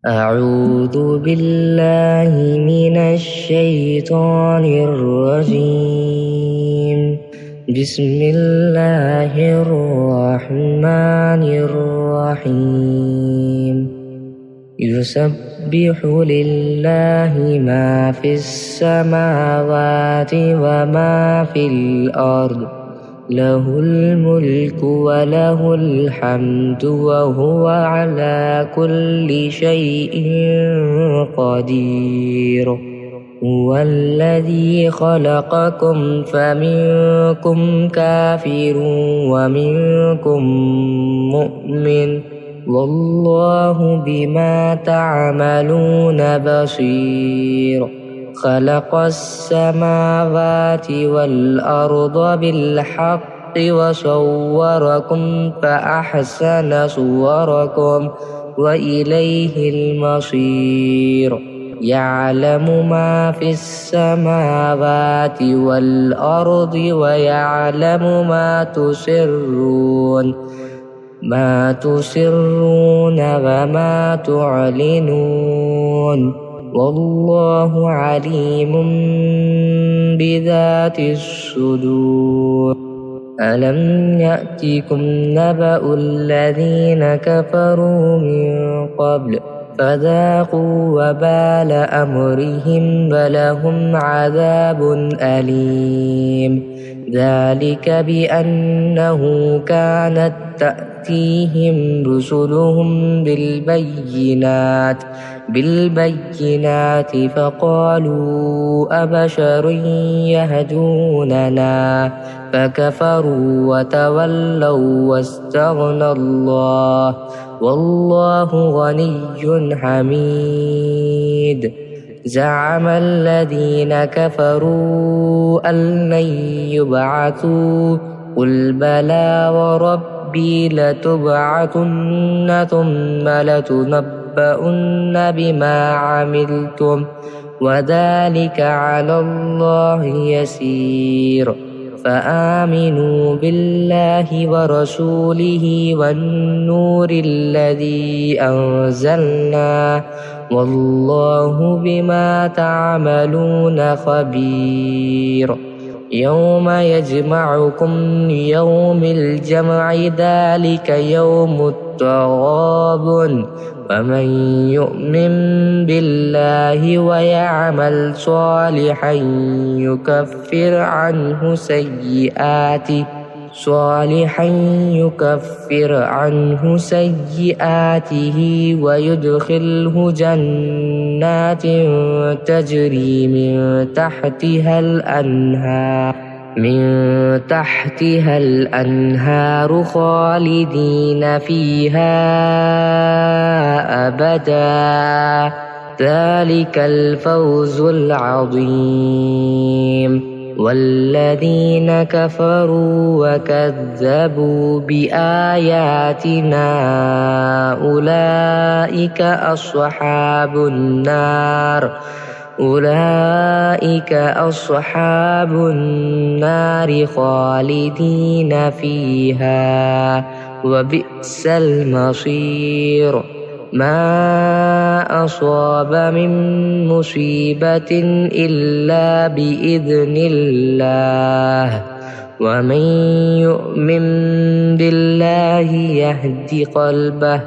أعوذ بالله من الشيطان الرجيم. بسم الله الرحمن الرحيم. يسبح لله ما في السماوات وما في الأرض، له الملك وله الحمد وهو على كل شيء قدير. هو الذي خلقكم فمنكم كافر ومنكم مؤمن، والله بما تعملون بصير. خلق السماوات والأرض بالحق وصوركم فأحسن صوركم وإليه المصير. يعلم ما في السماوات والأرض ويعلم ما تسرون وما تعلنون، والله عليم بذات الصدور. ألم يأتكم نبأ الذين كفروا من قبل فذاقوا وبال أمرهم ولهم عذاب أليم. ذلك بأنه كانت تأتيهم رسلهم بالبينات فقالوا أبشر يهدوننا فكفروا وتولوا واستغنى الله، والله غني حميد. زعم الذين كفروا أن لن يبعثوا، قل بلى وربي لتبعثن ثم لتنبؤن بما عملتم وذلك على الله يسير. فآمنوا بالله ورسوله والنور الذي أنزلنا، والله بما تعملون خبير. يوم يجمعكم ليوم الجمع ذلك يوم التغابن، ومن يؤمن بالله ويعمل صالحا يكفر عنه سيئاته ويدخله جنات تجري من تحتها الأنهار خالدين فيها أبدا، ذلك الفوز العظيم. والذين كفروا وكذبوا بآياتنا أولئك أصحاب النار خالدين فيها وبئس المصير. ما أصاب من مصيبة إلا بإذن الله، ومن يؤمن بالله يهد قلبه،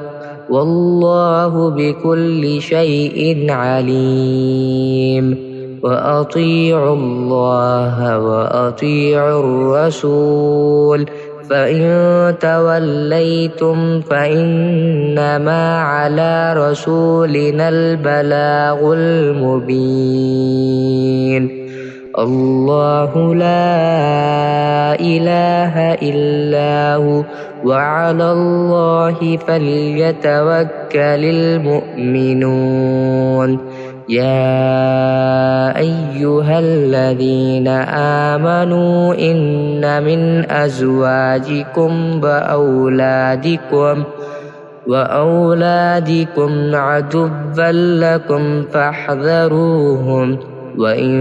والله بكل شيء عليم. وأطيعوا الله وأطيعوا الرسول، فإن توليتم فإنما على رسولنا البلاغ المبين. الله لا إله إلا هو، وعلى الله فليتوكل المؤمنون. يا أيها الذين آمنوا إن من أزواجكم وأولادكم عدوا لكم فاحذروهم، وإن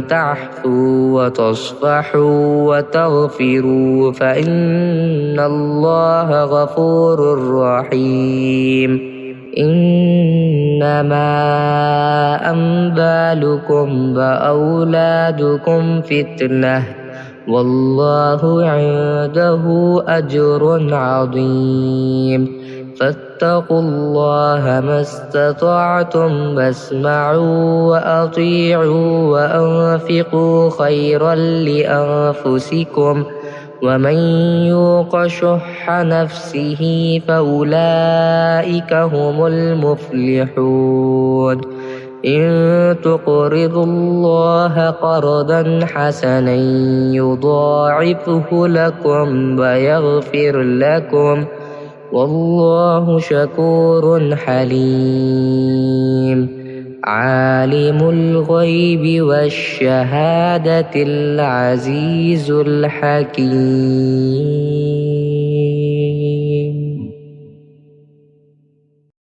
تعفوا وتصفحوا وتغفروا فإن الله غفور رحيم. إن إنما أموالكم وأولادكم فتنة والله عنده أجر عظيم فاتقوا الله ما استطعتم واسمعوا وأطيعوا وأنفقوا خيرا لأنفسكم ومن يوق شح نفسه فأولئك هم المفلحون إن تقرضوا الله قرضا حسنا يضاعفه لكم ويغفر لكم والله شكور حليم عالم الغيب والشهادة العزيز الحكيم.